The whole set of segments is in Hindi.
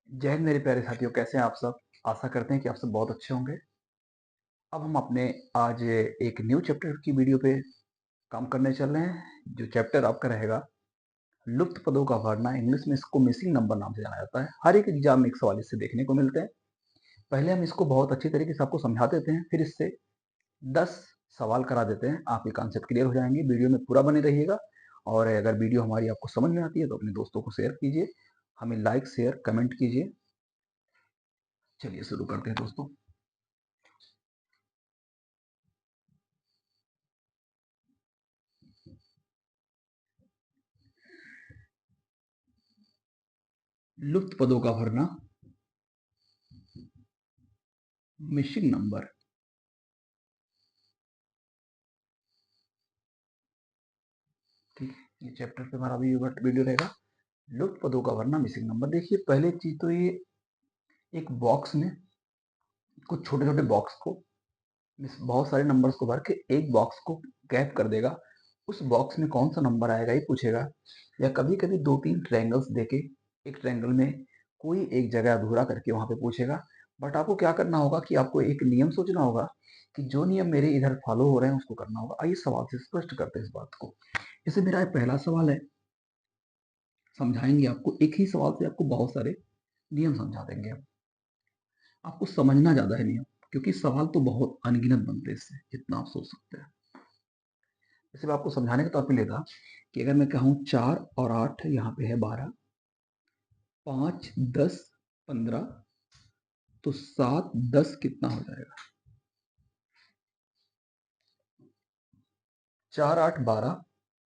जय हिंद मेरे प्यारे साथियों, कैसे हैं आप सब। आशा करते हैं कि आप सब बहुत अच्छे होंगे। अब हम अपने आज एक न्यू चैप्टर की वीडियो पे काम करने चल रहे हैं। जो चैप्टर आपका रहेगा लुप्त पदों का भरना। इंग्लिश में इसको मिसिंग नंबर नाम से जाना जाता है। हर एक एग्जाम में एक सवाल इससे देखने को मिलते हैं। पहले हम इसको बहुत अच्छी तरीके से आपको समझा देते हैं, फिर इससे 10 सवाल करा देते हैं। आपके कॉन्सेप्ट क्लियर हो जाएंगे। वीडियो में पूरा बने रहिएगा। और अगर वीडियो हमारी आपको समझ में आती है तो अपने दोस्तों को शेयर कीजिए, हमें लाइक शेयर कमेंट कीजिए। चलिए शुरू करते हैं दोस्तों। लुप्त पदों का भरना, मिसिंग नंबर। ठीक है, ये चैप्टर पे हमारा भी वीडियो रहेगा। लुप्त पदों का भरना, मिसिंग नंबर। देखिए पहले चीज तो ये एक बॉक्स में कुछ छोटे छोटे बॉक्स को बहुत सारे नंबर्स को भर के एक बॉक्स को गैप कर देगा। उस बॉक्स में कौन सा नंबर आएगा ये पूछेगा। या कभी कभी दो तीन ट्रायंगल्स देके एक ट्रायंगल में कोई एक जगह अधूरा करके वहां पे पूछेगा। बट आपको क्या करना होगा कि आपको एक नियम सोचना होगा कि जो नियम मेरे इधर फॉलो हो रहे हैं उसको करना होगा। आइए सवाल से स्पष्ट करते हैं इस बात को। जैसे मेरा पहला सवाल है, समझाएंगे आपको। एक ही सवाल से आपको बहुत सारे नियम समझा देंगे। आपको समझना ज्यादा है नियम, क्योंकि सवाल तो बहुत अनगिनत बनते हैं इससे, जितना आप सोच सकते हैं। जैसे मैं आपको समझाने के तौर पे लेता कि अगर मैं कहूँ 4 और 8, यहाँ पे है 12, 5 10 15, तो 7 10 कितना हो जाएगा? 4 8 12,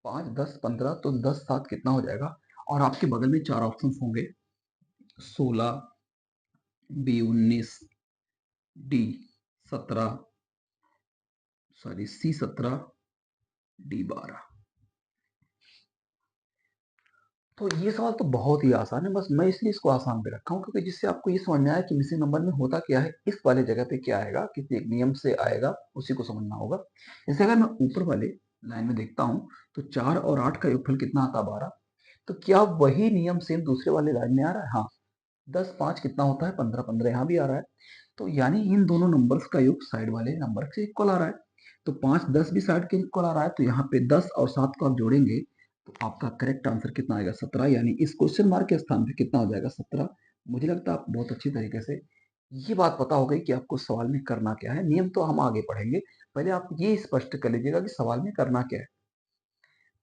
5 10 15, तो 10 7 कितना हो जाएगा? और आपके बगल में चार ऑप्शन होंगे, 16, B 19, D 17, sorry C 17, D 12। तो ये सवाल तो बहुत ही आसान है। बस मैं इसलिए इसको आसान पे रखा हूँ क्योंकि जिससे आपको ये समझ में आया कि मिसिंग नंबर में होता क्या है। इस वाले जगह पे क्या आएगा, किसी एक नियम से आएगा, उसी को समझना होगा। जैसे अगर मैं ऊपर वाले लाइन में देखता हूँ तो 4 और 8 का योगफल कितना आता है? 12। तो क्या वही नियम सेम दूसरे वाले लाइन में आ रहा है? हाँ। 10 5 कितना होता है? 15 15 यहाँ भी आ रहा है। तो यानी इन दोनों नंबर्स का योग साइड वाले नंबर से इक्वल आ रहा है। तो 5 10 भी साइड के इक्वल आ रहा है। तो यहाँ पे 10 और 7 को आप जोड़ेंगे तो आपका करेक्ट आंसर कितना आएगा? 17। यानी इस क्वेश्चन मार्क के स्थान पे कितना हो जाएगा? 17। मुझे लगता है आप बहुत अच्छी तरीके से ये बात पता हो गई कि आपको सवाल में करना क्या है। नियम तो हम आगे पढ़ेंगे, पहले आप ये स्पष्ट कर लीजिएगा कि सवाल में करना क्या है।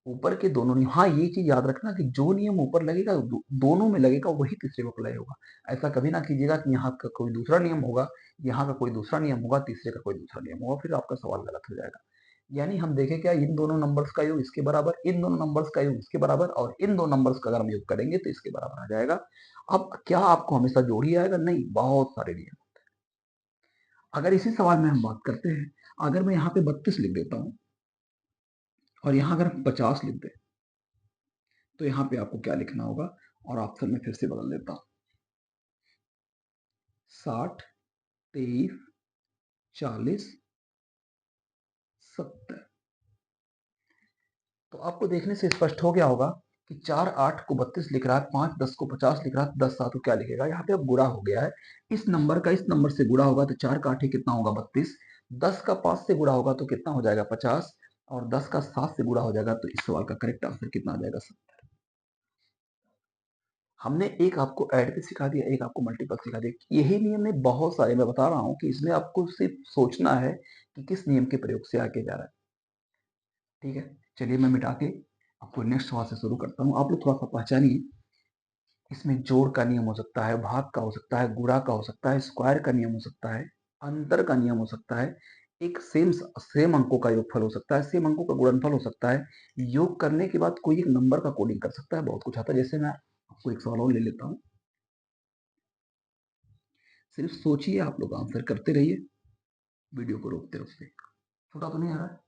ऊपर के दोनों नियम, हाँ ये चीज याद रखना कि जो नियम ऊपर लगेगा दोनों में लगेगा वही तीसरे को अप्लाई होगा। ऐसा कभी ना कीजिएगा कि यहाँ का कोई दूसरा नियम होगा, यहाँ का कोई दूसरा नियम होगा, तीसरे का कोई दूसरा नियम होगा, फिर आपका सवाल गलत हो जाएगा। यानी हम देखें क्या, इन दोनों नंबर्स का योग इसके बराबर, इन दोनों नंबर्स का योग इसके बराबर, और इन दो नंबर्स का अगर हम योग करेंगे तो इसके बराबर आ जाएगा। अब क्या आपको हमेशा जोड़ ही आएगा? नहीं, बहुत सारे नियम। अगर इसी सवाल में हम बात करते हैं, अगर मैं यहाँ पे 32 लिख देता हूँ और यहाँ अगर हम 50 लिख दें तो यहाँ पे आपको क्या लिखना होगा? और ऑप्शन में फिर से बदल देता हूं, 60 23 40 70। तो आपको देखने से स्पष्ट हो गया होगा कि 4 8 को 32 लिख रहा है, 5 10 को 50 लिख रहा है, 10 7 को क्या लिखेगा? यहाँ पे अब गुणा हो गया है। इस नंबर का इस नंबर से गुणा होगा तो 4 का 8 कितना होगा? 32। 10 का 5 से गुणा होगा तो कितना हो जाएगा? 50। और 10 का 7 से गुणा हो जाएगा तो इस सवाल का करेक्ट आंसर कितना आ जाएगा? 70। हमने एक आपको ऐड भी सिखा दिया, एक आपको मल्टीपल सिखा दिया। यही नियम में बहुत सारे, मैं बता रहा हूँ कि इसमें आपको सिर्फ सोचना है कि किस नियम के प्रयोग से आगे जा रहा है। ठीक है, चलिए मैं मिटा के आपको नेक्स्ट सवाल से शुरू करता हूँ। आप लोग थोड़ा सा पहचानिए। इसमें जोड़ का नियम हो सकता है, भाग का हो सकता है, गुणा का हो सकता है, स्क्वायर का नियम हो सकता है, अंतर का नियम हो सकता है, एक सेम सेम अंकों का योगफल हो सकता है, सेम अंकों का गुणनफल हो सकता है, योग करने के बाद कोई एक नंबर का कोडिंग कर सकता है। बहुत कुछ आता है। जैसे मैं आपको एक सवाल और ले लेता हूँ, सिर्फ सोचिए, आप लोग आंसर करते रहिए, वीडियो को रोकते रोकते। छोटा तो नहीं आ रहा है?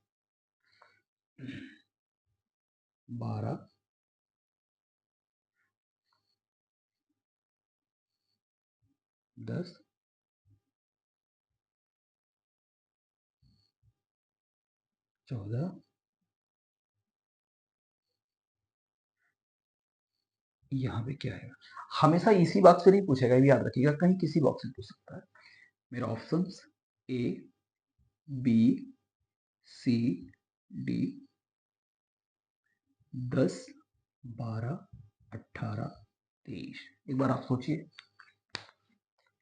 12 10 14 यहाँ पे क्या है, हमेशा इसी बॉक्स से नहीं पूछेगा, ये भी याद रखिएगा, कहीं किसी बॉक्स से पूछ सकता है। मेरा option A, B, C, D, 10, 12, 18, 23। एक बार आप सोचिए,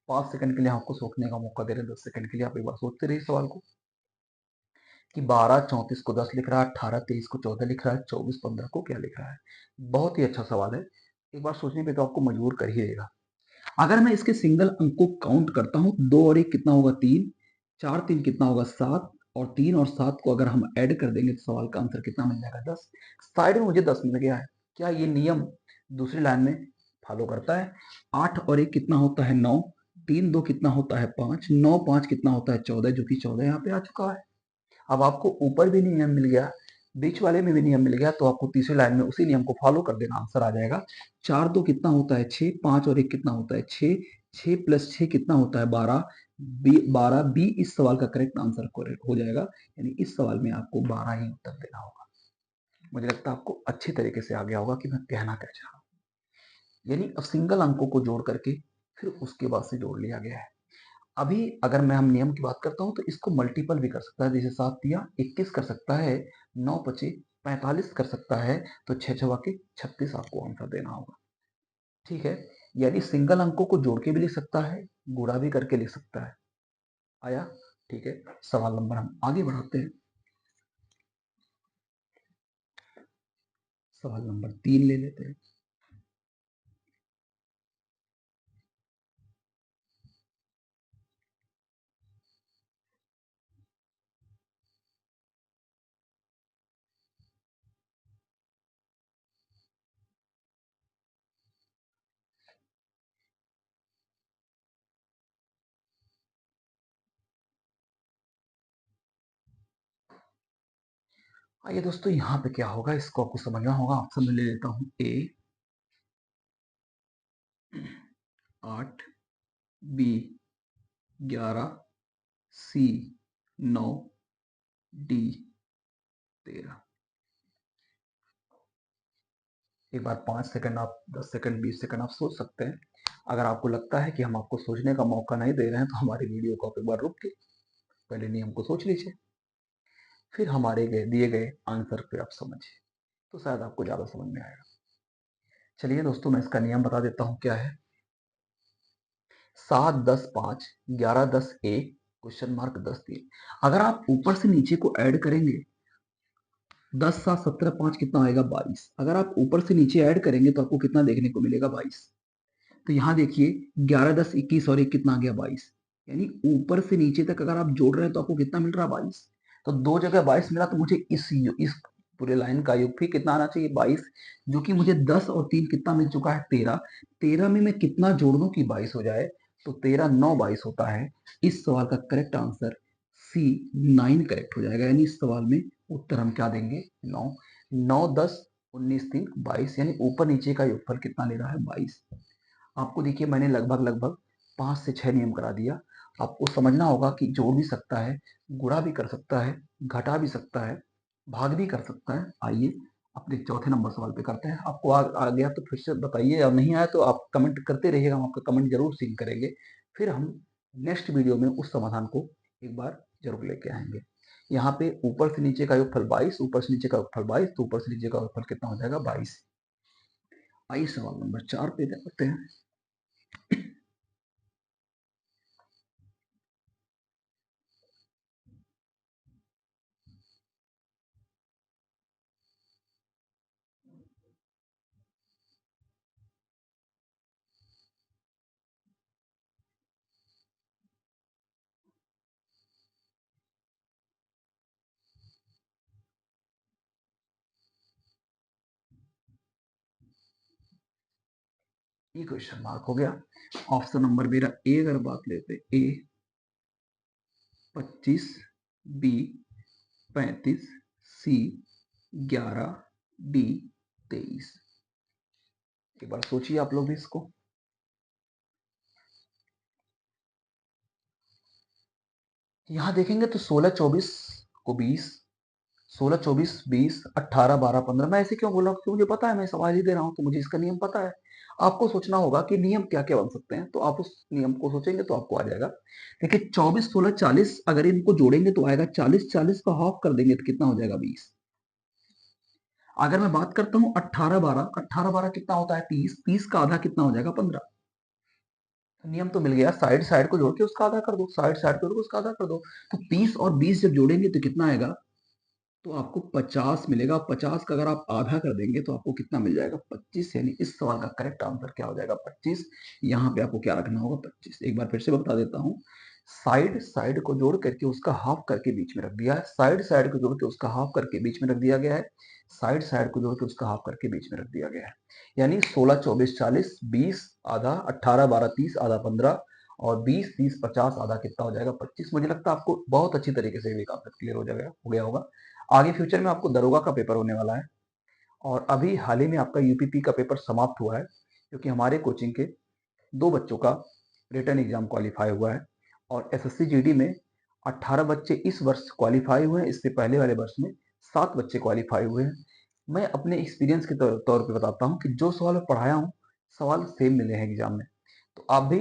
5 सेकंड के लिए आपको सोचने का मौका दे रहे हैं, 10 सेकंड के लिए आप एक बार सोचते रहिए सवाल को, कि 12 34 को 10 लिख रहा है, 18 23 को 14 लिख रहा है, 24 15 को क्या लिख रहा है। बहुत ही अच्छा सवाल है, एक बार सोचने पे तो आपको मजबूर कर ही देगा। अगर मैं इसके सिंगल अंक को काउंट करता हूं, 2 और 1 कितना होगा 3, 4 3 कितना होगा 7, और 3 और 7 को अगर हम ऐड कर देंगे तो सवाल का आंसर कितना मिल जाएगा 10। साइड में मुझे 10 मिल गया है। क्या ये नियम दूसरी लाइन में फॉलो करता है? 8 और 1 कितना होता है 9, 3 2 कितना होता है 5, 9 5 कितना होता है 14, जो कि 14 यहाँ पे आ चुका है। अब आपको ऊपर भी नियम मिल गया, बीच वाले में भी नियम मिल गया, तो आपको तीसरी लाइन में उसी नियम को फॉलो कर देना, आंसर आ जाएगा। 4 2 कितना होता है 6, 5 और 1 कितना होता है 6, 6 प्लस 6 कितना होता है 12, 12 बी इस सवाल का करेक्ट आंसर हो जाएगा। यानी इस सवाल में आपको 12 ही उत्तर देना होगा। मुझे लगता है आपको अच्छी तरीके से आ गया होगा कि मैं कहना क्या चाह रहा हूँ। यानी अब सिंगल अंकों को जोड़ करके फिर उसके बाद से जोड़ लिया गया है। अभी अगर मैं हम नियम की बात करता हूं तो इसको मल्टीपल भी कर सकता है, जैसे 7 दिया 21 कर सकता है, 9 पचे 45 कर सकता है, तो 6 छवा के 36 आपको आंसर देना होगा। ठीक है, यानी सिंगल अंकों को जोड़ के भी लिख सकता है, गुणा भी करके लिख सकता है। आया? ठीक है, सवाल नंबर हम आगे बढ़ाते हैं। सवाल नंबर 3 ले लेते हैं। आइए दोस्तों, यहाँ पे क्या होगा इसको आपको समझना होगा। ऑप्शन में ले लेता हूं ए 8, बी 11, सी 9, डी 13। एक बार 5 सेकंड आप, 10 सेकंड, 20 सेकंड आप सोच सकते हैं। अगर आपको लगता है कि हम आपको सोचने का मौका नहीं दे रहे हैं तो हमारी वीडियो को आप एक बार रुक के पहले नियम को सोच लीजिए, फिर हमारे दिए गए आंसर पे आप समझिए, तो शायद आपको ज्यादा समझ में आएगा। चलिए दोस्तों, मैं इसका नियम बता देता हूँ क्या है। 7 10 5, 11 10 1, क्वेश्चन मार्क 10 3। अगर आप ऊपर से नीचे को ऐड करेंगे, 10 7 17 5 कितना आएगा 22। अगर आप ऊपर से नीचे ऐड करेंगे तो आपको कितना देखने को मिलेगा 22। तो यहाँ देखिए 11 10 21 और एक कितना आ गया 22। यानी ऊपर से नीचे तक अगर आप जोड़ रहे हैं तो आपको कितना मिल रहा है 22। तो दो जगह 22 मिला, तो मुझे इस पूरे लाइन का योगफल कितना आना चाहिए 22, जो कि मुझे 10 और 3 कितना मिल चुका है 13। 13 में मैं कितना जोड़ दूं कि 22 हो जाए, तो 13 9 22 होता है। इस सवाल का करेक्ट आंसर सी 9 करेक्ट हो जाएगा। यानी इस सवाल में उत्तर हम क्या देंगे 9। 9 10 19 3 22, यानी ऊपर नीचे का योगफल कितना ले रहा है 22। आपको देखिए मैंने लगभग लगभग 5 से 6 नियम करा दिया। आपको समझना होगा कि जोड़ भी सकता है, गुणा भी कर सकता है, घटा भी सकता है, भाग भी कर सकता है। आइए अपने चौथे नंबर सवाल पे करते हैं। आपको आ गया तो फिर से बताइए, और नहीं आया तो आप कमेंट करते रहिएगा, हम आपका कमेंट जरूर सीन करेंगे। फिर हम नेक्स्ट वीडियो में उस समाधान को एक बार जरूर लेके आएंगे। यहाँ पे ऊपर से नीचे का योगफल 22, ऊपर से नीचे का योगफल 22, तो ऊपर से नीचे का योगफल कितना हो जाएगा 22। आइए सवाल नंबर 4 पे देखते हैं। ये क्वेश्चन मार्क हो गया। ऑप्शन नंबर मेरा ए अगर बात लेते, ए 25, बी 35, सी 11, डी 23। एक बार सोचिए आप लोग भी इसको। यहां देखेंगे तो 16 24 को 20, 16, 24, 20, 18, 12, 15। मैं ऐसे क्यों बोल रहा हूँ? क्योंकि मुझे पता है, मैं सवाल ही दे रहा हूँ, तो मुझे इसका नियम पता है। आपको सोचना होगा कि नियम क्या-क्या बन सकते हैं, तो आप उस नियम को सोचेंगे तो आपको आ जाएगा। देखिए 24, 16, 40 अगर इनको जोड़ेंगे तो आएगा 40, 40 का हाफ कर देंगे तो कितना हो जाएगा 20। अगर मैं बात करता हूँ 18, 12, 18, 12 कितना होता है 30, 30 का आधा कितना हो जाएगा 15। नियम तो मिल गया, साइड साइड को जोड़ के उसका आधा कर दो, साइड साइड को जोड़ के उसका आधा कर दो। तो 30 और 20 जब जोड़ेंगे तो कितना आएगा? तो आपको 50 मिलेगा। 50 का अगर आप आधा कर देंगे तो आपको कितना मिल जाएगा? 25। यानी इस सवाल का करेक्ट आंसर क्या हो जाएगा? 25। यहाँ पे आपको क्या रखना होगा? 25। एक बार फिर से बता देता हूँ, साइड साइड को जोड़ करके उसका हाफ करके बीच में रख दिया है, साइड साइड को जोड़ के उसका हाफ करके बीच में रख दिया गया है, साइड साइड को जोड़ के उसका हाफ करके बीच में रख दिया गया है। यानी 16, 24, 40, 20 आधा, 18, 12, 30 आधा 15 और 20, 30, 50 आधा कितना हो जाएगा? 25। मुझे लगता है आपको बहुत अच्छी तरीके से ये कॉन्सेप्ट क्लियर हो गया होगा। आगे फ्यूचर में आपको दरोगा का पेपर होने वाला है, और अभी हाल ही में आपका यूपीपी का पेपर समाप्त हुआ है, क्योंकि हमारे कोचिंग के 2 बच्चों का रिटन एग्जाम क्वालिफाई हुआ है, और एसएससी जीडी में 18 बच्चे इस वर्ष क्वालिफाई हुए हैं। इससे पहले वाले वर्ष में 7 बच्चे क्वालिफाई हुए हैं। मैं अपने एक्सपीरियंस के तौर पे बताता हूँ कि जो सवाल मैं पढ़ाया हूँ, सवाल सेम मिले हैं एग्जाम में। तो आप भी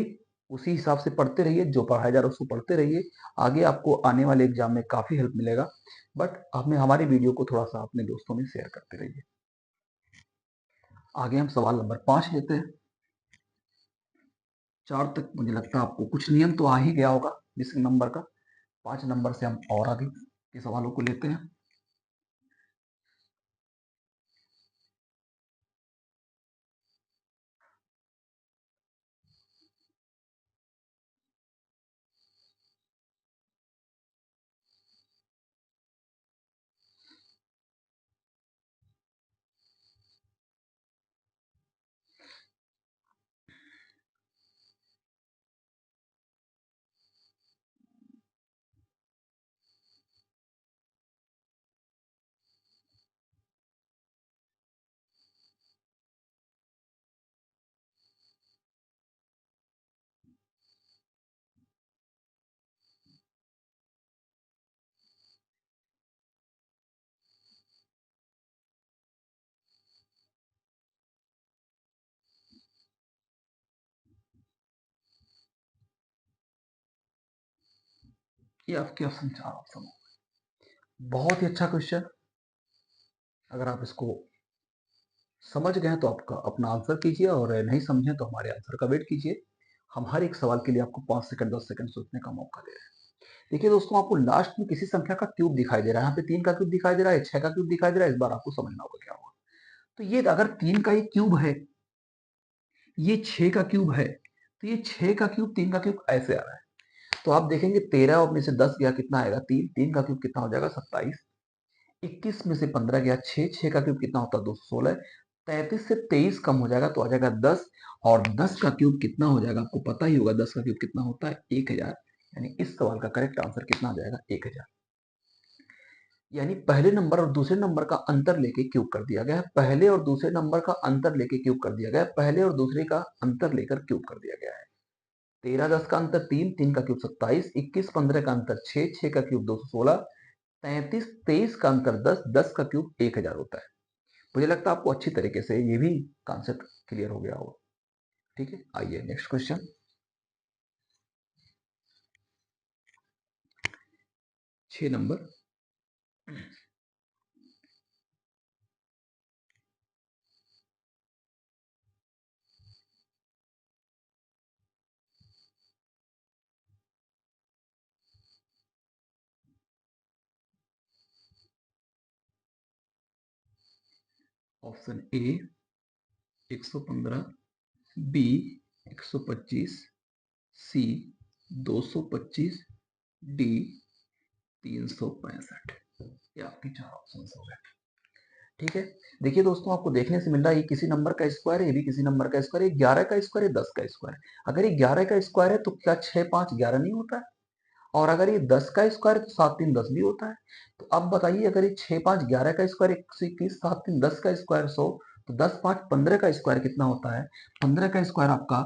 उसी हिसाब से पढ़ते रहिए, जो पढ़ाया जा रहा है उसको पढ़ते रहिए। आगे आपको आने वाले एग्जाम में काफ़ी हेल्प मिलेगा। बट हमें हमारी वीडियो को थोड़ा सा अपने दोस्तों में शेयर करते रहिए। आगे हम सवाल नंबर 5 लेते हैं। 4 तक मुझे लगता है आपको कुछ नियम तो आ ही गया होगा जिस नंबर का। 5 नंबर से हम और आगे के सवालों को लेते हैं। ये आपके ऑप्शन 4 ऑप्शन हो। बहुत ही अच्छा क्वेश्चन। अगर आप इसको समझ गए तो आपका अपना आंसर कीजिए, और नहीं समझे तो हमारे आंसर का वेट कीजिए। हम हर एक सवाल के लिए आपको 5 सेकंड 10 सेकंड सोचने का मौका दे रहे हैं। देखिए दोस्तों, आपको लास्ट में किसी संख्या का क्यूब दिखाई दे रहा है। यहाँ पे 3 का क्यूब दिखाई दे रहा है, 6 का क्यूब दिखाई दे रहा है। इस बार आपको समझना होगा क्या होगा। तो ये अगर 3 का ही क्यूब है, ये 6 का क्यूब है, तो ये 6 का क्यूब 3 का क्यूब ऐसे आ रहा है। तो आप देखेंगे 13 और में से 10 गया कितना आएगा? 3। 3 का क्यूब कितना हो जाएगा? 27। 21 में से 15 गया 6। 6 का क्यूब कितना होता है? 216। 33 से 23 कम हो जाएगा तो आ जाएगा 10। और 10 का क्यूब कितना हो जाएगा? आपको पता ही होगा 10 का क्यूब कितना होता है? 1000। यानी इस सवाल का करेक्ट आंसर कितना आ जाएगा? 1000। यानी पहले नंबर और दूसरे नंबर का अंतर लेके क्यूब कर दिया गया है। पहले और दूसरे नंबर का अंतर लेके क्यूब कर दिया गया है। पहले और दूसरे का अंतर लेकर क्यूब कर दिया गया है। 13 10 का अंतर 3, 3 का क्यूब 27, 21 15 का अंतर 6, 6 का क्यूब 216, 33 23 का अंतर 10, 10 का क्यूब 1000 होता है। मुझे लगता है आपको अच्छी तरीके से ये भी कॉन्सेप्ट क्लियर हो गया होगा। ठीक है, आइए next question. 6 number. Option A 115, B 125, C 225, D 365। ये आपके 4 ऑप्शन हो गए। ठीक है, देखिए दोस्तों, आपको देखने से मिल रहा है ये किसी नंबर का स्क्वायर है, ये भी किसी नंबर का स्क्वायर है। 11 का स्क्वायर है, 10 का स्क्वायर है। अगर ये 11 का स्क्वायर है तो क्या 6 5 11 नहीं होता है? और अगर ये 10 का स्क्वायर है तो 7 3 10 भी होता है। तो अब बताइए, अगर ये 6 5 11 का स्क्वायर 121, 7 3 10 का स्क्वायर 100, तो 10 5 15 का स्क्वायर कितना होता है? 15 का स्क्वायर आपका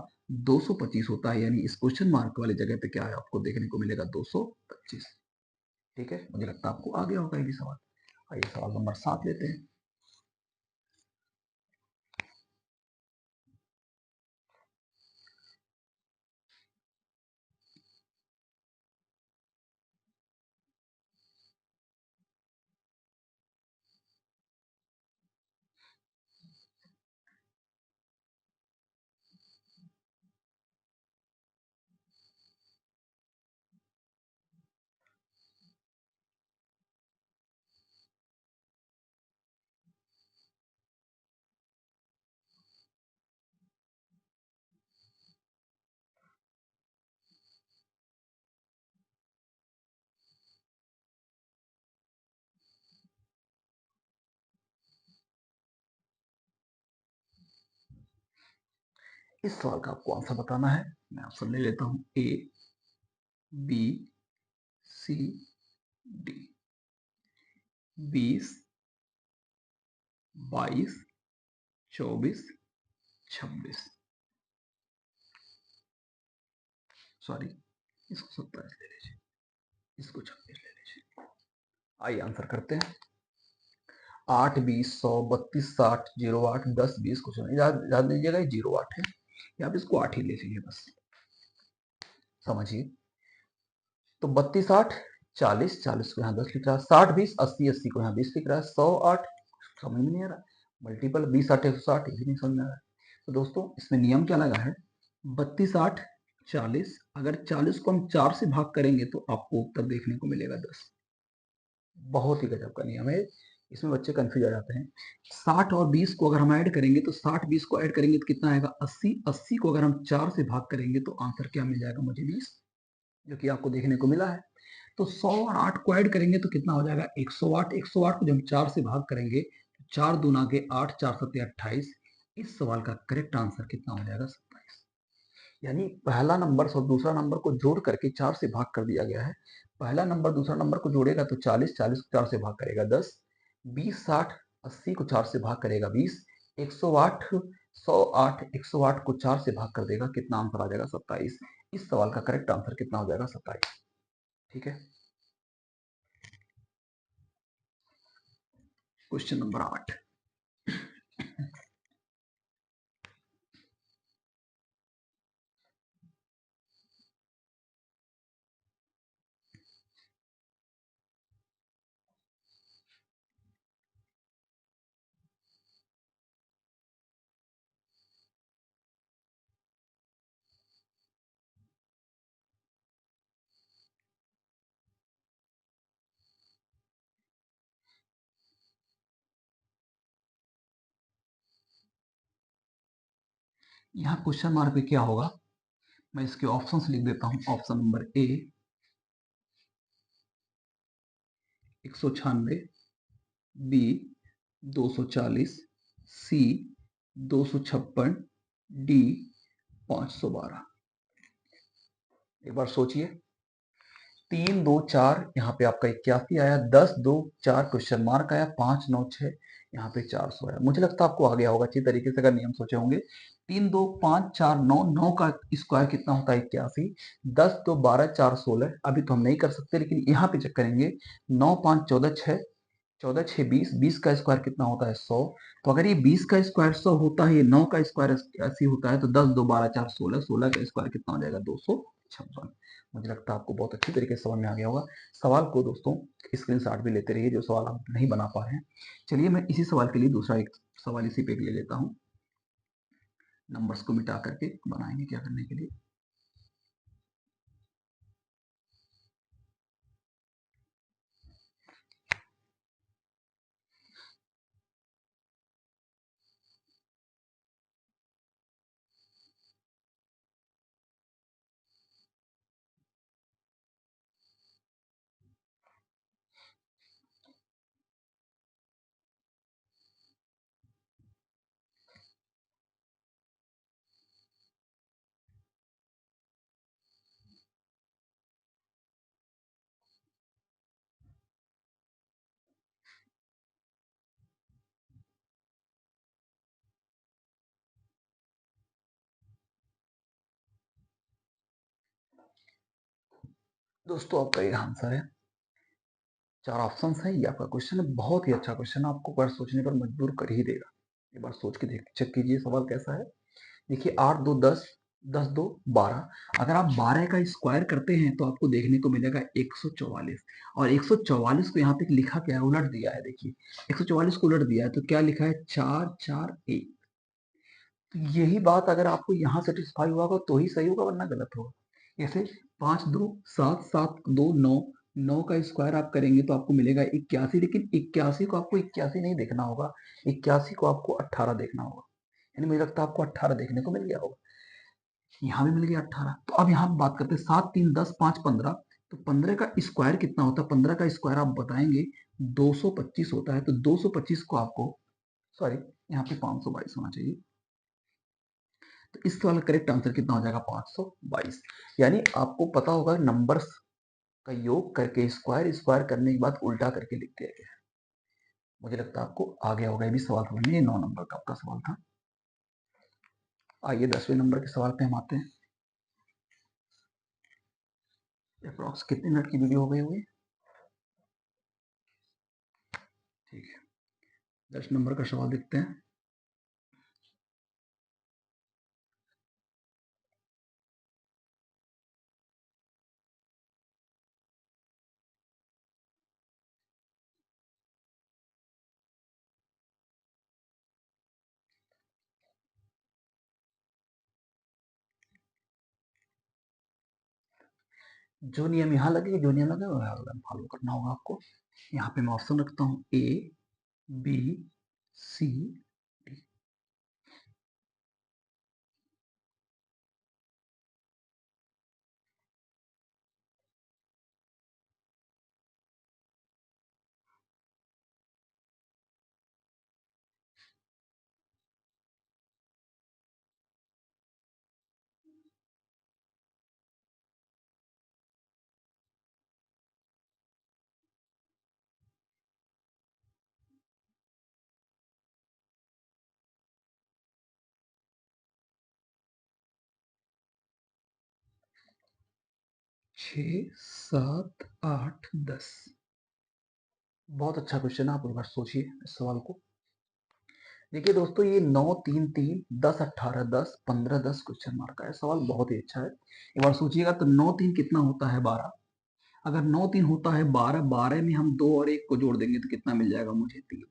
225 होता है। यानी इस क्वेश्चन मार्क वाली जगह पे क्या है? आपको देखने को मिलेगा 225। ठीक है, मुझे लगता है आपको आ गया होगा ये भी सवाल। आइए सवाल नंबर 7 लेते हैं। इस सवाल का आपको आंसर बताना है। मैं ऑप्शन ले लेता हूं, ए, बी, सी, डी। 20, 22, 24, 26। सॉरी, इसको 27 ले लीजिए, इसको 26 ले लीजिए। आइए आंसर करते हैं। 8, 20, 100, 32, 60, 08, 10, 20 कुछ नहीं याद लीजिएगा, 08 है। आप इसको 8 ही ले लीजिए बस, समझिए। तो 32, 8, 40, 40 को यहाँ 10 लिख रहा है, 60, 20, 80, 80 को यहाँ 20 लिख रहा है, 100, 8 समझ में नहीं आ रहा, मल्टीपल 20, 8, 160 ये भी नहीं समझ में आ रहा है। तो दोस्तों इसमें नियम क्या लगा है, 32, 8, 40, अगर 40 को हम 4 से भाग करेंगे तो आपको उत्तर देखने को मिलेगा 10। बहुत ही गजब का नियम है, इसमें बच्चे कंफ्यूज आ जाते हैं। 60 और 20 को अगर हम ऐड करेंगे तो 60 20 को ऐड करेंगे तो कितना आएगा 80, 80 को अगर हम 4 से भाग करेंगे तो आंसर क्या मिल जाएगा मुझे 20, जो कि आपको देखने को मिला है। तो 100 और 8 को ऐड करेंगे तो कितना हो जाएगा 108, 108 को जब हम 4 से भाग करेंगे तो 4 दूना के 8, 4 सत्ते 28। इस सवाल का करेक्ट आंसर कितना हो जाएगा 27। यानी पहला नंबर और दूसरा नंबर को जोड़ करके 4 से भाग कर दिया गया है। पहला नंबर दूसरा नंबर को जोड़ेगा तो 40, 40 को 4 से भाग करेगा 10, 20, 60, 80 को 4 से भाग करेगा 20, 108, 108, 108 को 4 से भाग कर देगा, कितना आंसर आ जाएगा 27। इस सवाल का करेक्ट आंसर कितना हो जाएगा 27। ठीक है। Question number 8। यहाँ क्वेश्चन मार्क पे क्या होगा, मैं इसके ऑप्शंस लिख देता हूं। Option number A 196, B 240, C 256, D 512। एक बार सोचिए, 3, 2, 4 यहाँ पे आपका 81 आया, 10, 2, 4 क्वेश्चन मार्क आया, 5, 9, 6 यहाँ पे 400 आया। मुझे लगता है आपको आ गया होगा अच्छी तरीके से अगर नियम सोचे होंगे। 3, 2, 5, 4, 9, 9 का स्क्वायर कितना होता है 81, 10, 2, 12, 4, 16। अभी तो हम नहीं कर सकते लेकिन यहाँ पे चेक करेंगे। 9, 5, 14, 6, 14, 6, 20, 20 का स्क्वायर कितना होता है 100। तो अगर ये 20 का स्क्वायर 100 होता है, ये 9 का स्क्वायर ऐसी होता है, तो 10, 2, 12, 4, 16, 16 का स्क्वायर कितना हो जाएगा 256। मुझे लगता है आपको बहुत अच्छी तरीके से समझ में आ गया होगा। सवाल को दोस्तों स्क्रीनशॉट भी लेते रहिए जो सवाल आप नहीं बना पा रहे हैं। चलिए मैं इसी सवाल के लिए दूसरा एक सवाल इसी पे ले लेता हूँ। नंबर्स को मिटा करके बनाएंगे क्या करने के लिए। दोस्तों आपका ये आंसर है। 4 ऑप्शंस हैं, ये आपका क्वेश्चन है, बहुत ही अच्छा क्वेश्चन है, आपको बार सोचने पर मजबूर कर ही देगा। एक बार सोच के देख चेक कीजिए सवाल कैसा है। देखिए 8 2 10, 10 2 12, अगर आप 12 का स्क्वायर करते हैं तो आपको देखने को मिलेगा 144, और 144 को यहाँ पे लिखा क्या है, उलट दिया है। देखिए 144 को उलट दिया है तो क्या लिखा है, 4 4 1। तो यही बात अगर आपको यहाँ सेटिस्फाई हुआ होगा तो ही सही होगा, वरना गलत होगा। ऐसे 5 2 7 7 2 9, 9 का स्क्वायर आप करेंगे तो आपको मिलेगा 81, लेकिन 81 को आपको 81 नहीं देखना होगा, 81 को आपको 18 देखना होगा। यानी मुझे लगता है आपको 18 देखने को मिल गया होगा। यहाँ भी मिल गया 18। तो अब यहाँ बात करते हैं 7 3 10 5 15, तो 15 का स्क्वायर कितना होता है, 15 का स्क्वायर आप बताएंगे 225 होता है। तो 225 को आपको, सॉरी यहाँ पे 522 होना चाहिए। तो इस वाला करेक्ट आंसर कितना हो जाएगा, 522। यानी आपको पता होगा नंबर्स का योग करके स्क्वायर स्क्वायर करने के बाद उल्टा करके लिख दिया गया है। मुझे लगता है आपको आ गया होगा, ये भी सवाल समझ में। ये 9 नंबर का आपका सवाल था। आइए 10वें नंबर के सवाल पे हम आते हैं। अप्रॉक्स कितने मिनट की वीडियो हो गई होगी, ठीक है। 10 नंबर का सवाल देखते हैं। जो नियम यहाँ लगे, जो नियम लगे वो फॉलो करना होगा आपको। यहाँ पे मैं ऑप्शन रखता हूँ ए बी सी डी। 6 7 8 10, बहुत अच्छा क्वेश्चन है। आप एक बार सोचिए इस सवाल को। देखिए दोस्तों, ये 9 3 3 10 18 10 15 10 क्वेश्चन मार्क का है सवाल, बहुत ही अच्छा है। एक बार सोचिएगा तो 9 3 कितना होता है, 12। अगर 9 3 होता है 12, 12 में हम 2 और 1 को जोड़ देंगे तो कितना मिल जाएगा मुझे, 3।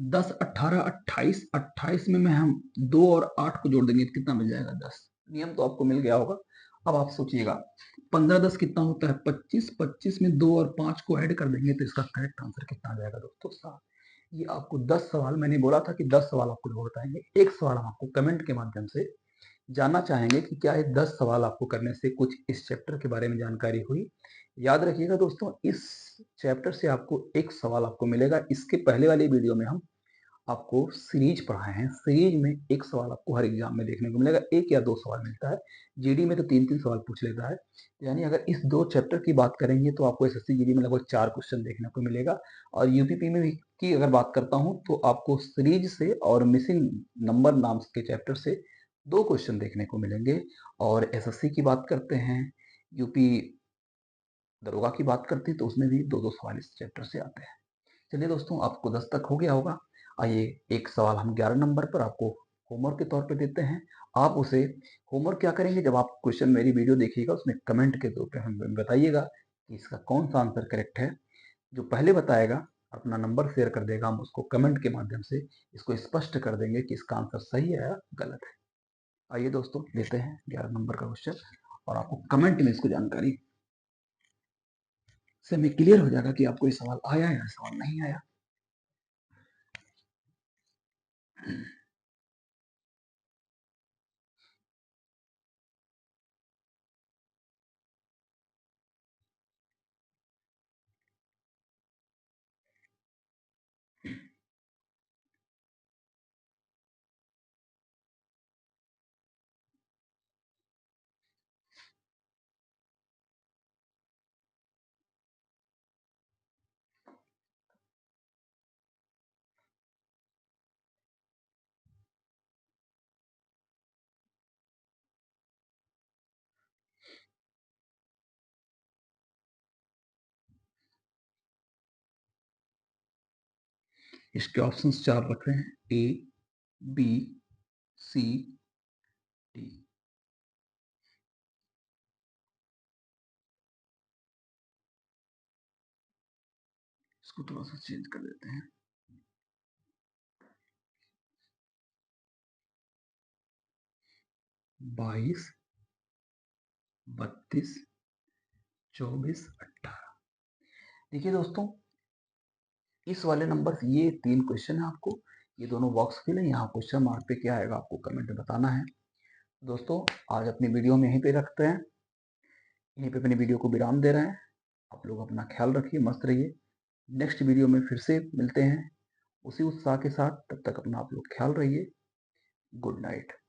10 18 28, 28 में हम 2 और 8 को जोड़ देंगे तो कितना मिल जाएगा, 10। नियम तो आपको मिल गया होगा। अब आप सोचिएगा 15 10 कितना होता है, 25, 25 में 2 और 5 को ऐड कर देंगे तो इसका करेक्ट आंसर कितना आ जाएगा दोस्तों, 7। ये आपको 10 सवाल, मैंने बोला था कि 10 सवाल आपको जरूर बताएंगे। एक सवाल हम आपको कमेंट के माध्यम से जानना चाहेंगे कि क्या ये 10 सवाल आपको करने से कुछ इस चैप्टर के बारे में जानकारी हुई। याद रखिएगा दोस्तों, इस चैप्टर से आपको एक सवाल आपको मिलेगा। इसके पहले वाली वीडियो में हम आपको सीरीज पढ़ाए हैं, सीरीज में एक सवाल आपको हर एग्जाम में देखने को मिलेगा, एक या दो सवाल मिलता है। जीडी में तो 3 3 सवाल पूछ लेता है। यानी अगर इस 2 चैप्टर की बात करेंगे तो आपको एसएससी जीडी में लगभग 4 क्वेश्चन देखने को मिलेगा। और यूपीपी में भी की अगर बात करता हूं तो आपको सीरीज से और मिसिंग नंबर नाम के चैप्टर से 2 क्वेश्चन देखने को मिलेंगे। और एसएससी की बात करते हैं, यूपी दरोगा की बात करते हैं तो उसमें भी 2 2 सवाल इस चैप्टर से आते हैं। चलिए दोस्तों, आपको 10 तक हो गया होगा। आइए एक सवाल हम 11 नंबर पर आपको होमवर्क के तौर पे देते हैं। आप उसे होमवर्क क्या करेंगे, जब आप क्वेश्चन मेरी वीडियो देखिएगा उसमें कमेंट के तौर पे हमें बताइएगा कि इसका कौन सा आंसर करेक्ट है। जो पहले बताएगा अपना नंबर शेयर कर देगा, हम उसको कमेंट के माध्यम से इसको स्पष्ट कर देंगे कि इसका आंसर सही है या गलत है। आइए दोस्तों, लेते हैं 11 नंबर का क्वेश्चन और आपको कमेंट में इसको जानकारी से हमें क्लियर हो जाएगा कि आपको ये सवाल आया या सवाल नहीं आया। इसके ऑप्शंस 4 रख रहे हैं, ए, बी, सी, डी। इसको थोड़ा सा चेंज कर देते हैं। 22, 32, 24, 18। देखिए दोस्तों, इस वाले नंबर ये 3 क्वेश्चन है आपको, ये दोनों बॉक्स फिल है, यहाँ क्वेश्चन मार्क पे क्या आएगा आपको कमेंट में बताना है। दोस्तों आज अपनी वीडियो में यहीं पे रखते हैं, यहीं पे अपनी वीडियो को विराम दे रहे हैं। आप लोग अपना ख्याल रखिए, मस्त रहिए। नेक्स्ट वीडियो में फिर से मिलते हैं उसी उत्साह के साथ, तब तक अपना आप लोग ख्याल रहिए। Good night.